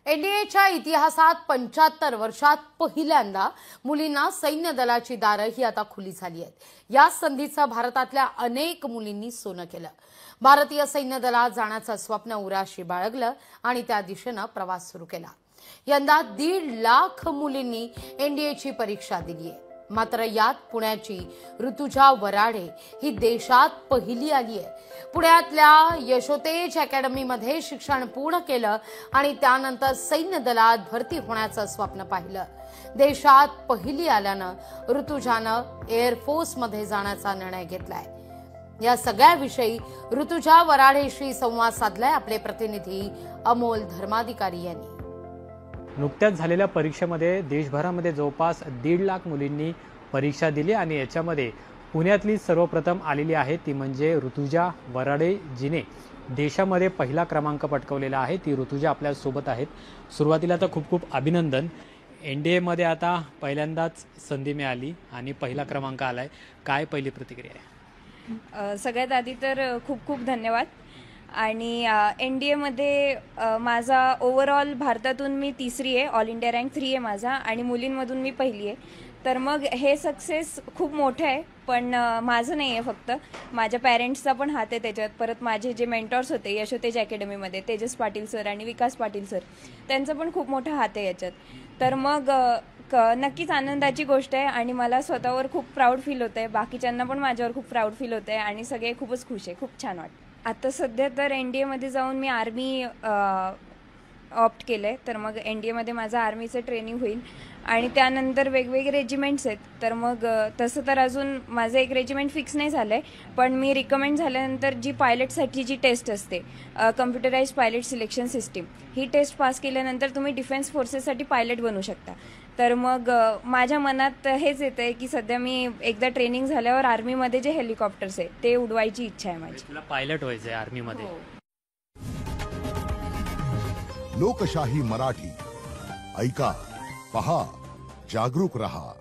एनडीएच्या इतिहासात 75 वर्षात पहिल्यांदा मुलींना सैन्य दलाची दारं ही आता खुली झाली आहेत। या संधीचं भारतातल्या अनेक मुलींनी सोनं केलं। भारतीय सैन्य दलात जाण्याचं स्वप्न उराशी बाळगलं आणि त्या दिशेनं प्रवास सुरू केला। यंदा 1.5 लाख मुलींनी एनडीएची परीक्षा दिली आहे। मात्र यात पुण्याची ऋतुजा वराडे ही देशात पहिली आली आहे। पुण्यातल्या यशोतेज अकॅडमीमध्ये शिक्षण पूर्ण केलं आणि त्यानंतर सैन्य दलात भरती होण्याचं स्वप्न पाहिलं। देशात पहिली आल्यानं ऋतुजानं एअरफोर्समध्ये जाण्याचा निर्णय घेतलाय। या सगळ्याविषयी ऋतुजा वराडेशी संवाद साधलाय आपले प्रतिनिधी अमोल धर्माधिकारी यांनी। नुकत्याच झालेल्या परीक्षेमध्ये देशभरामध्ये जवळपास 1.5 लाख मुलींनी परीक्षा दिली आणि याच्यामध्ये पुण्यातली सर्वप्रथम आलेली आहे ती म्हणजे ऋतुजा वराडे, जिने देशामध्ये पहिला क्रमांक पटकावलेला आहे। ती ऋतुजा आपल्या सोबत आहेत। सुरुवातीला तर खूप खूप अभिनंदन। एनडीए मध्ये आता पहिल्यांदाच संधी मिळाली आणि पहिला क्रमांक आलाय, काय पहिली प्रतिक्रिया आहे? सगळ्यात आधी तर खूप खूप धन्यवाद। आणि एनडीए मध्ये माझा ओव्हरऑल भारतातून मी तिसरी आहे, ऑल इंडिया रँक 3 आहे माझा आणि मुलींमधून मी पहिली आहे। तर मग हे सक्सेस खूप मोठं आहे, पण माझं नाही आहे फक्त, माझ्या पेरेंट्सचा पण हात आहे त्याच्यात। परत माझे जे मेंटॉर्स होते यशोतेज अकॅडमीमध्ये तेजस पाटील सर आणि विकास पाटील सर, त्यांचा पण खूप मोठा हात आहे याच्यात। तर मग नक्कीच आनंदाची गोष्ट आहे आणि मला स्वतःवर खूप प्राऊड फील होत आहे, बाकीच्यांना पण माझ्यावर खूप प्राऊड फील होत आहे आणि सगळे खूपच खुश आहे, खूप छान वाटतं। आता सध्या तर एनडीए मध्ये जाऊन मी आर्मी ऑप्ट केलंय। तर मग एनडीए मध्ये माझं आर्मीचं ट्रेनिंग होईल आणि त्यानंतर वेगवेगळे रेजिमेंट्स आहेत। तर मग तसं तर अजून माझं एक रेजिमेंट फिक्स नाही झालंय, पण मी रिकमेंड झाल्यानंतर जी पायलटसाठी जी टेस्ट असते कम्प्युटराइज पायलट सिलेक्शन सिस्टीम, ही टेस्ट पास केल्यानंतर तुम्ही डिफेन्स फोर्सेससाठी पायलट बनू शकता। तर मग माझ्या मनात हेच येतंय की सध्या मी एकदा ट्रेनिंग झाल्यावर आर्मीमध्ये जे हेलिकॉप्टर्स आहे ते उडवायची इच्छा आहे माझी। तुला पायलट व्हायचंय आर्मीमध्ये? लोकशाही मराठी ऐका, पहा, जागरूक रहा।